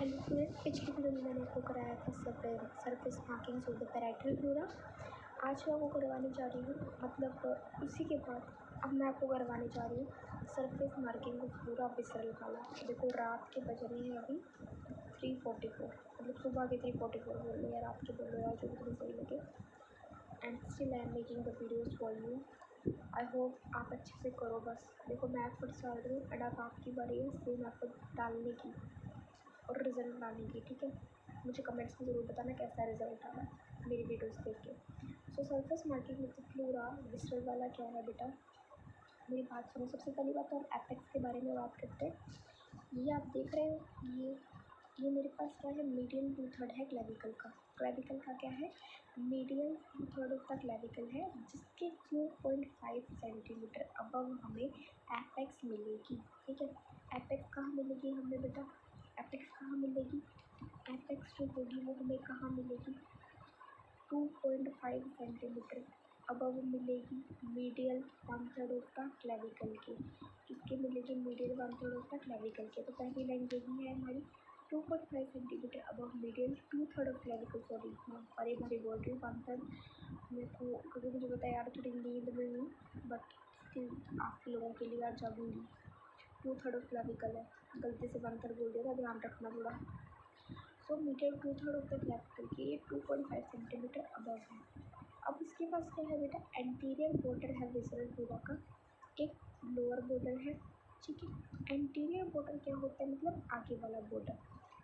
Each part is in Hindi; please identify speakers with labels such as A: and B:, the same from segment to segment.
A: हेलो स्टूडेंट, पिछली वीडियो में मैंने आपको कराया था surface markings of the parietal flora. आज मैं आपको करवाने जा रही हूँ, मतलब उसी के बाद अब मैं आपको करवाने जा रही हूँ surface marking of flora visceral वाला। देखो रात के बज रहे हैं अभी 3:44, मतलब सुबह के 3:44 बोल लो या रात के बोल लो या जो भी तुम्हें सही लगे। And still I am making the videos for you. I hope आप अच्छे से करो। बस देखो मैं एफर्ट डाल रही हूँ एंड अब आपकी बारी है सेम एफर्ट डालने की और रिज़ल्ट लाने की। ठीक है, मुझे कमेंट्स में ज़रूर बताना कैसा रिज़ल्ट आया मेरी वीडियोस देख के। सो surface marking with flora visceral वाला क्या है बेटा, मेरी बात सुनो। सबसे पहली बात तो हम एपेक्स के बारे में बात करते हैं। ये आप देख रहे हो, ये मेरे पास क्या है, मीडियम 2/3 है क्लेविकल का। क्लेविकल का क्या है, मीडियम 2/3 का क्लेविकल है, जिसके 2.5 सेंटीमीटर अबव हमें एपेक्स मिलेगी। ठीक है, एपेक्स कहाँ मिलेगी हमें बेटा, एपेक्स कहाँ मिलेगी, एपेक्स जो होगी वो हमें कहाँ मिलेगी, 2.5 सेंटीमीटर अबव मिलेगी मीडियल 1/3 ऑफ द क्लेविकल के। किसके मिलेगी, मीडियल 1/3 ऑफ द क्लेविकल के। तो पहली लाइन यही है हमारी, 2.5 centimetre above medial 2/3 of clavicle. Sorry हाँ, अरे भाई बोल रही हूँ 1/3, मेरे को क्योंकि मुझे पता है यार थोड़ी नींद में हूँ, बट स्टिल आप लोगों के लिए आज जागूंगी। 2/3 ऑफ क्लेविकल है, गलती से 1/3 बोल दिया था, ध्यान रखना थोड़ा। सो मीडियल 2/3 ऑफ द क्लेविकल के 2.5 सेंटीमीटर अबव है। अब इसके पास क्या है बेटा, एंटीरियर बॉर्डर है विसरल फ्लोरा का, एक लोअर बॉर्डर है। ठीक है, एंटीरियर बॉर्डर क्या होता है, मतलब आगे वाला बॉर्डर।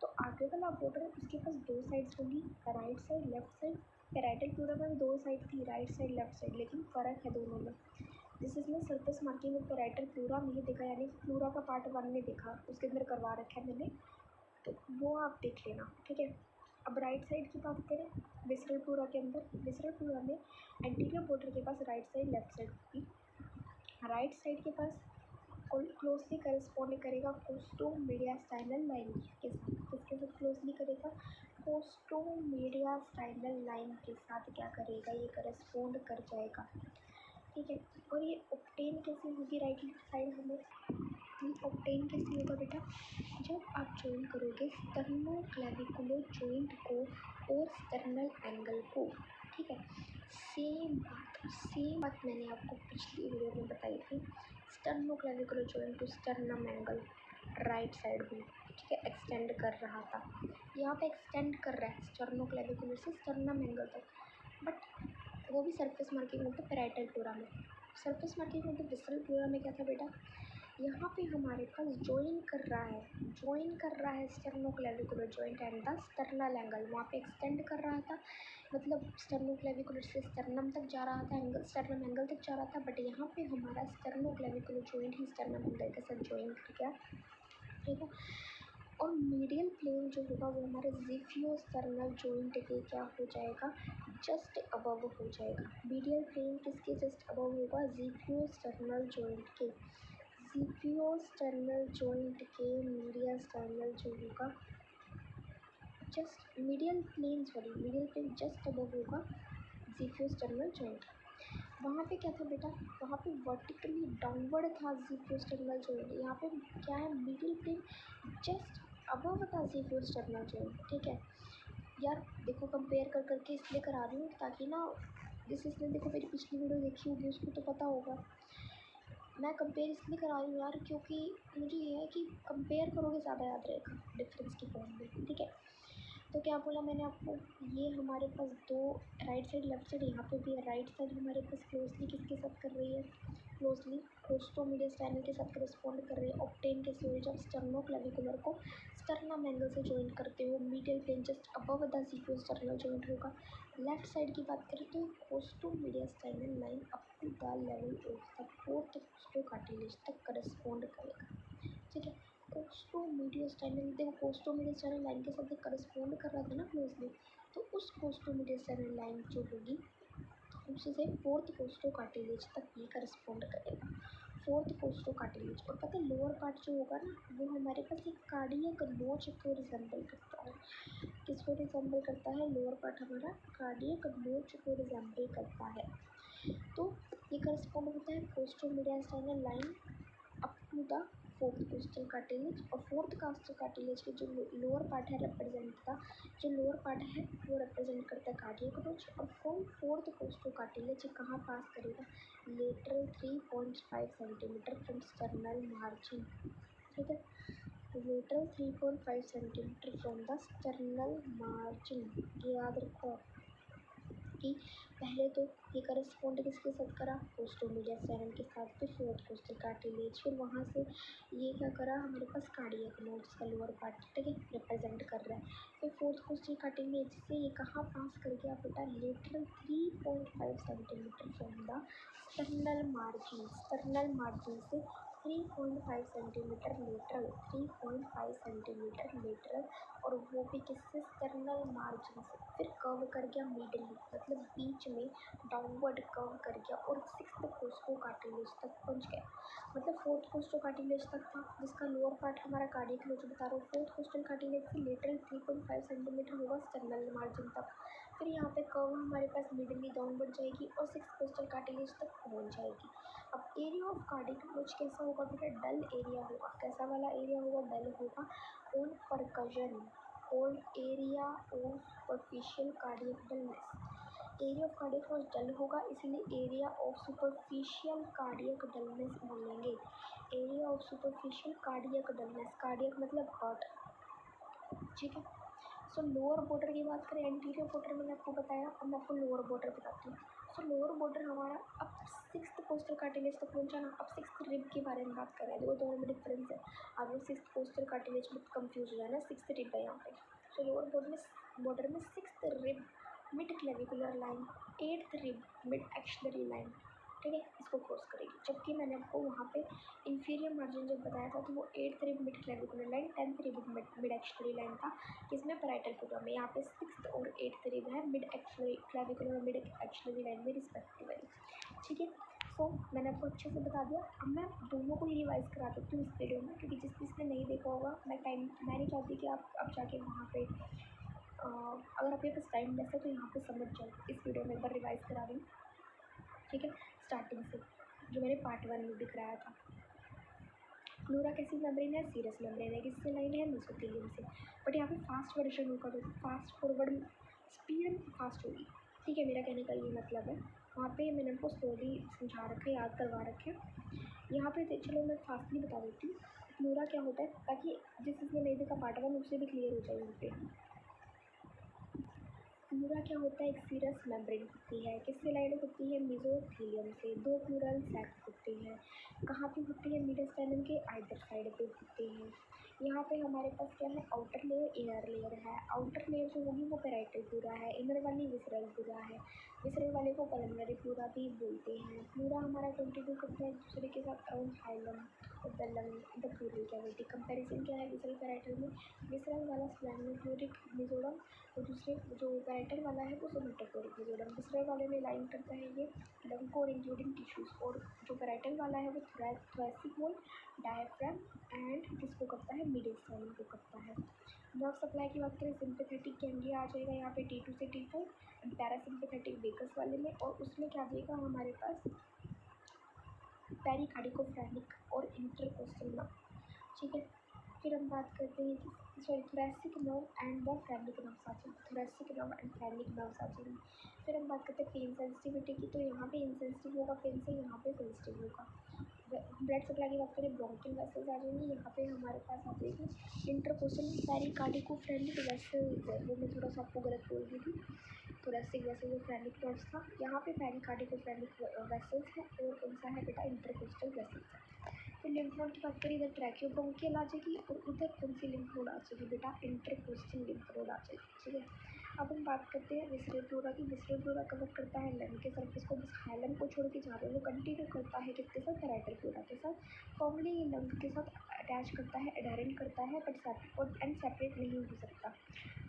A: तो आगे वाला बॉर्डर उसके पास दो साइड्स होंगी, right side left side. Parietal flora में दो साइड थी, राइट साइड लेफ्ट साइड, लेकिन फ़र्क है दोनों में। जिस इसमें surface marking of parietal flora में ये देखा, यानी कि फ्लोरा का पार्ट 1 में देखा, उसके अंदर करवा रखा है मैंने, तो वो आप देख लेना। ठीक है, अब राइट साइड की बात करें, विसरल फ्लोरा के अंदर, विसरल फ्लोरा में एंटीरियर बॉर्डर के पास राइट साइड लेफ्ट साइड होगी। राइट साइड के पास क्लोजली करस्पॉन्ड करेगा कोस्टोमीडियास्टाइनल लाइन के साथ। किसके साथ क्लोजली करेगा, कोस्टोमीडियास्टाइनल लाइन के साथ क्या करेगा, ये करस्पॉन्ड कर जाएगा। ठीक है, और ये ऑब्टेन कैसे होगी राइट साइड हमें, ऑब्टेन कैसे होगा बेटा, जब आप जॉइन करोगे स्टर्नोक्लेविकुलर जॉइंट को और स्टर्नल एंगल को। ठीक है, सेम बात मैंने आपको पिछली वीडियो में बताई थी। Sternoclavicular joint to sternum angle right side भी, ठीक है, एक्सटेंड कर रहा था। यहाँ पे एक्सटेंड कर रहा है स्टर्नोक्लेविकुलर से स्टर्नम एंगल तक, बट वो भी सरफेस मार्किंग मतलब पैराइटल फ्लोरा में। सरफेस मार्किंग मतलब विसरल फ्लोरा में क्या था बेटा, यहाँ पे हमारे पास ज्वाइन कर रहा है sternoclavicular joint and the sternal angle. वहाँ पे एक्सटेंड कर रहा था, मतलब स्टर्नोक्लेविकुलर से स्टर्नम तक जा रहा था, एंगल स्टर्नम एंगल तक जा रहा था। बट यहाँ पे हमारा स्टर्नोक्लेविकुलर जॉइंट ही स्टर्नम एंगल के साथ ज्वाइन कर गया। ठीक है, और मीडियल प्लेन जो होगा वो हमारे ज़िफियोस्टर्नल जॉइंट के क्या हो जाएगा, जस्ट अबव हो जाएगा। मीडियल प्लेन किसके जस्ट अबव होगा, ज़िफियोस्टर्नल जॉइंट के, ज़िफियोस्टर्नल जॉइंट के मीडियस्टर्नल जो होगा just medial plane just above होगा ज़िफियोस्टर्नल जॉइंट। वहाँ पे क्या था बेटा, वहाँ पे वर्टिकली डाउनवर्ड था ज़िफियोस्टर्नल जॉइंट। यहाँ पे क्या है, मीडियल प्लेन जस्ट अबव था ज़िफियोस्टर्नल जॉइंट। ठीक है यार, देखो कंपेयर कर करके इसलिए करा रही हूँ ताकि ना, जिसने देखो मेरी पिछली वीडियो देखी होगी उसको तो पता होगा। मैं कंपेयर इसलिए करा रही हूँ यार, क्योंकि मुझे ये है कि कंपेयर करोगे ज़्यादा याद रहेगा डिफरेंस की फॉर्म में। ठीक है, तो क्या बोला मैंने आपको, ये हमारे पास दो राइट साइड लेफ्ट साइड, यहाँ पे भी है। राइट साइड हमारे पास क्लोजली किसके साथ कर रही है, क्लोजली कोस्टोमीडियास्टाइनल के साथ करस्पॉन्ड कर रही है। ऑब्टेन कैसे हुई, जब स्टर्नोक्लेविकुलर को स्टर्नम एंगल से ज्वाइन करते हो, medial plane just above the xiphisternal joint होगा। लेफ्ट साइड की बात करें तो costomediastinal line up to the level of the fourth costocartilage तक करस्पॉन्ड करेगा। ठीक है, कोस्टोमीडियास्टाइनल, देखो कोस्टोमीडियास्टाइनल लाइन के साथ करस्पॉन्ड कर रहा था ना क्लोजली, तो उस कोस्टोमीडियास्टाइनल लाइन जो होगी उससे फोर्थ कोस्टोकार्टिलेज तक ये करस्पॉन्ड करेगा, फोर्थ कोस्टोकार्टिलेज। और पता है लोअर पार्ट जो होगा ना, वो हमारे पास एक कार्डियक नोच को रिजेंबल करता है। किसको रिजेंबल करता है, लोअर पार्ट हमारा कार्डियक नोच को रिजेंबल करता है। तो ये करस्पॉन्ड होता है costomediastinal line up to the fourth costal cartilage, और फोर्थ कोस्टल कार्टिलेज के जो लोअर पार्ट है रिप्रेजेंट का, जो लोअर पार्ट है वो रिप्रेजेंट करता है कार्डियक नोच। और फ्रॉम फोर्थ कोस्टल कार्टिलेज कहाँ पास करेगा, lateral 3.5 centimetre from sternal margin. ठीक है, lateral 3.5 centimetre from the sternal margin. ये याद रखो कि पहले तो ये करस्पॉन्ड किसके साथ करा, कोस्टोमीडियस चैनल के साथ, फिर फोर्थ कोस्टल कार्टिलेज, फिर वहाँ से ये क्या करा हमारे पास कार्डियक नोड्स का लोअर पार्ट, ठीक है, रिप्रेजेंट कर रहा है। फिर फोर्थ कोस्टल कार्टिलेज से ये कहाँ पास कर गया बेटा, lateral 3.5 centimetre from the sternal margin. Sternal margin से 3.5 सेंटीमीटर लेटरल, 3.5 सेंटीमीटर लेटरल, और वो भी किससे, स्टर्नल मार्जिन से। फिर कर्व कर गया मिडल, मतलब बीच में डाउनवर्ड कर्व कर गया और सिक्स्थ कोस्टो कार्टिलेज तक पहुंच गया। मतलब फोर्थ कोस्टो कार्टिलेज तक था, जिसका लोअर पार्ट हमारा कार्डियक नोच बता रहा हूँ। फोर्थ कोस्टल कार्टिलेज से लेटरल 3.5 सेंटीमीटर होगा स्टर्नल मार्जिन तक। फिर यहाँ पे कर्व हमारे पास मिडली डाउनवर्ड जाएगी और सिक्स्थ कोस्टल कार्टिलेज तक पहुँच जाएगी। अब एरिया ऑफ कार्डियक नोच कैसा होगा बेटा, डल एरिया होगा। कैसा वाला एरिया होगा, डल होगा। On percussion, on area of superficial cardiac dullness. Area of cardiac notch dull होगा, इसलिए area of superficial cardiac dullness बोलेंगे। Area of superficial cardiac dullness, cardiac मतलब हार्ट। ठीक है, सो लोअर बॉर्डर की बात करें, एंटीरियर बॉर्डर मैंने आपको बताया, अब मैं आपको लोअर बॉर्डर बताती हूँ। सो लोअर बॉर्डर हमारा अब सिक्स्थ कोस्टल कार्टिलेज तक पहुंचा ना। अब सिक्स्थ रिब के बारे में बात कर रहे हैं, देखो दोनों में डिफरेंस है। आप लोग सिक्स्थ कोस्टल कार्टिलेज में कंफ्यूज हो जाना, सिक्स्थ रिब है यहाँ पे। सो लोअर बॉर्डर में sixth rib mid clavicular line, eighth rib mid axillary line, ठीक है, इसको क्रॉस करेगी। जबकि मैंने आपको वहाँ पे इंफीरियर मार्जिन जब बताया था तो वो eighth rib mid clavicular line, tenth rib mid axillary line था, इसमें पैराइटल प्रोग्राम में। यहाँ पे सिक्स्थ और एट्थ रिब है मिड एक्सलरी क्लेविकुलर और मिड एक्सलरी लाइन में रिस्पेक्टिवली। ठीक है, सो मैंने आपको अच्छे से बता दिया। अब मैं दोनों को रिवाइज करा देती हूँ इस वीडियो में, क्योंकि जिसने नहीं देखा होगा, मैं नहीं चाहती कि आप अब जाके वहाँ पे अगर आपके पास टाइम लेस है तो यहाँ पे समझ जाओ। इस वीडियो में एक बार रिवाइज करा रही हूँ, ठीक है, स्टार्टिंग से, जो मैंने पार्ट 1 में दिखाया था। प्लूरा कैसी मेम्ब्रेन है, सीरस मेम्ब्रेन है, किससे लाइन है, मेसोथेलियम से। बट यहाँ पे फास्ट वर्जन होगा तो फास्ट फॉरवर्ड स्पीड फास्ट होगी। ठीक है, मेरा कहने का ये मतलब है। वहाँ पे मैंने आपको स्टोरी समझा रखे, याद करवा रखे। यहाँ पे चलो मैं फास्टली बता देती हूँ प्लूरा क्या होता है, ताकि जिसने नहीं देखा पार्ट 1 उससे भी क्लियर हो जाए यहाँ पे। प्लूरा क्या होता है, एक सीरस मेम्ब्रेन होती है, किससे लाइड होती है, मेसोथेलियम से। दो प्लूरल सैक होते हैं, कहाँ पे होती है, मेडिस्टेनम के आइदर साइड पे होते हैं। यहाँ पे हमारे पास क्या है, आउटर लेयर, इनर लेयर है। आउटर लेयर जो होगी वो पैराइटल प्लूरा है, इनर वाली विसरल प्लूरा है। विसरल वाले को पल्मोनरी प्लूरा भी बोलते हैं। प्लूरा हमारा कंट्रीब्यूट करता है एक दूसरे के साथ around hilum the lung the pleural cavity. Comparison क्या है विसरल पैराइटल में, विसरल वाला स्प्लैनोफ्लोरिक मेसोडम, और दूसरे जो पैराइटल वाला है वो सोमेटोफोरिक मेसोडम। विसरल वाले में लाइन करता है ये लंग को और इंक्लूडिंग टिश्यूज़, और जो पैराइटल वाला है वो थोरैसिक वॉल, डायफ्राम एंड किसको करता है, मीडियस्टाइनम को करता है। नर्व सप्लाई की बात करें, सिंपैथेटिक गैंग्लिया आ जाएगा यहाँ पे T2 से T4, पैरासिम्पैथेटिक वेगस वाले में, और उसमें क्या देगा हमारे पास पेरिकार्डिकोफ्रेनिक और इंटरकोस्टल नर्व। ठीक है, फिर हम बात करते हैं कि sorry thoracic nerve and the phrenic nerves आ जाएंगे, thoracic nerve and phrenic nerves आ जाएंगे। फिर हम बात करते हैं पेन सेंसिटिविटी की, तो यहाँ पे इनसेंसिटिव होगा पेन से, यहाँ पे सेंसिटिव होगा। ब्लड सप्लाई की बात करें, ब्रोंकियल वेसल्स आ जाएंगी, यहाँ पे हमारे पास आ जाएगी इंटरकोस्टल पेरिकार्डिकोफ्रेनिक वेसल्स, वो मैं थोड़ा सा आपको गलत बोल रही थी। थोरैसिक वेसल जो फ्रेनिक नर्व्स था, यहाँ पे पेरिकार्डिकोफ्रेनिक वेसल्स है, और कौन सा है बेटा, इंटरकोस्टल वेसल्स है। फिर लिम्फ नोड की बात करें, इधर ट्रैकियोब्रोंकियल आ जाएगी और उधर कौन सी लिम्फ नोड आ जाएगी बेटा, इंटरकोस्टल लिम्फ नोड आ जाएगी। ठीक है, अब हम बात करते हैं विसरल प्लूरा की। विसरल प्लूरा कवर करता है लंग के सरफेस को, बस हाइलम को छोड़ के जहाँ पे वो कंटिन्यू करता है किसके साथ, पैराइटल प्लूरा के साथ। फॉर्मली ये लंग के साथ अटैच करता है, एडहेरेंट करता है, बट एंड सेपरेट नहीं हो सकता।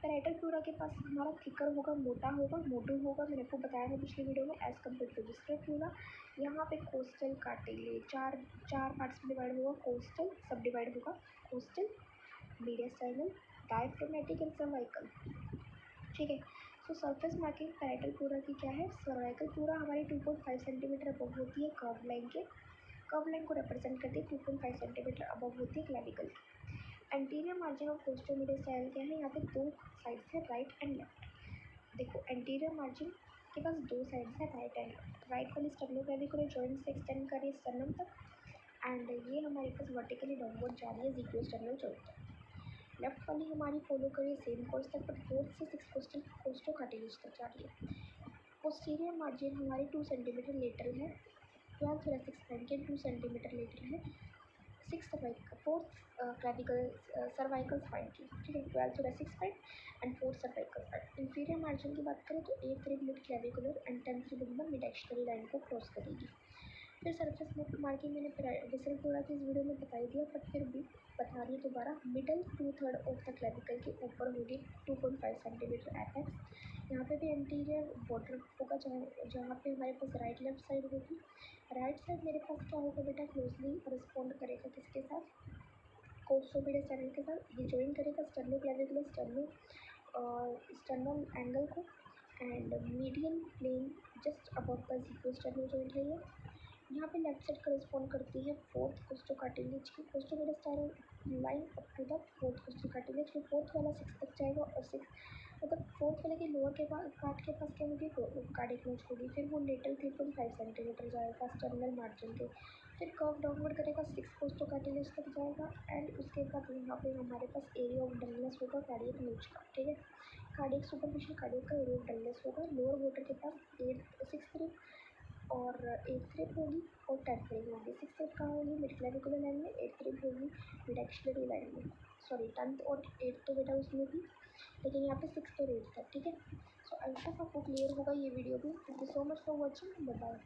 A: पैराइटल प्लूरा के पास हमारा थिकर होगा, मोटा होगा, मोटू होगा, मैंने आपको बताया था पिछले वीडियो में, as compared to visceral pleura. यहाँ पे कोस्टल कार्टिलेज चार पार्ट्स में डिवाइड होगा, कोस्टल सब डिवाइड होगा, costal, mediastinal, diaphragmatic and cervical. ठीक है, so surface marking parietal pleura की क्या है, सर्वाइकल प्लूरा हमारी 2.5 सेंटीमीटर अबव होती है कर्व लाइन के। कर्व लाइन को रिप्रेजेंट करती है, 2.5 सेंटीमीटर अबव होती है क्लेविकल की। एंटीरियर मार्जिन ऑफ कोस्टोमीडियल क्या है, यहाँ पे दो साइड्स है, राइट एंड लेफ्ट। देखो एंटीरियर मार्जिन के पास दो साइड्स है, राइट एंड लेफ्ट। राइट वाली स्टर्नोक्लेविकुलर जॉइंट से एक्सटेंड कर रही है स्टर्नम तक, एंड ये हमारे पास वर्टिकली डाउनवर्ड जा रही है ज़िक्रोस्टर्नल जॉइंट तक। लेफ्ट वाली हमारी फॉलो करिए सेम कोर्स तक, बट 4th से 6th कोस्टोकार्टिलेज तक जा रही है। पोस्टीरियर मार्जिन हमारी 2 सेंटीमीटर लेटरल है, 12th thoracic spine के 2 सेंटीमीटर लेटरल है, 4th क्लेविकल सर्वाइकल स्पाइन की, ठीक है, 12th thoracic spine and 4th cervical spine. Inferior margin की बात करें तो 8th rib mid clavicular and 10th rib mid external line को क्रॉस करेगी। फिर सरफेस मार्किंग मैंने विसल थोड़ा सा इस वीडियो में बता ही दिया, बट फिर भी बता रही दोबारा। मिडल 2/3 ऑफ द क्लेविकल के ऊपर होगी 2.5 सेंटीमीटर एपेक्स। यहाँ पे भी एंटीरियर बॉर्डर होगा, जहाँ पे हमारे पास राइट लेफ्ट साइड होगी। राइट साइड मेरे पास क्या होगा बेटा, क्लोजली रिस्पॉन्ड करेगा किसके साथ, कोस्टोमीडियल चैनल के साथ। ये ज्वाइन करेगा स्टर्नोक्लेविकुलर स्टर्नल एंगल को, and median plane just above the xiphisternal joint है ये। यहाँ पे लेफ्ट साइड करस्पॉन्ड करती है 4th कोस्टोकार्टिलेज की, costomedial line up to the 4th costocartilage. फिर 4th वाला 6 तक जाएगा, और 6 मतलब 4th वाले के लोअर के पार्ट के पास क्या होगी, कार्डियक नोच होगी। फिर वो लेटरल 3.5 सेंटीमीटर जाएगा स्टर्नल मार्जिन के, फिर कर्व डाउनवर्ड करेगा 6 कोस्टोकार्टिलेज तक जाएगा, एंड उसके बाद यहाँ पे हमारे पास एरिया ऑफ डलनेस होगा कार्डियक नोच का, ठीक है। कार्डियक सुपरफिशियल कार्डियक का एरिया ऑफ डलनेस होगा। लोअर वोटर के पास 6th रिब और 8th रिब होगी, और 10th रिब होगी। 6th रिब कहाँ होगी, मिड क्लेविकुलर लाइन में। 8th रिब होगी मिड एक्सिलरी लाइन में। सॉरी 10th और 8th तो बेटा उसमें भी, लेकिन यहाँ पे 6th और 8th है, ठीक है। सो आई होप आपको क्लियर होगा ये वीडियो भी। Thank you so much for watching, bye bye.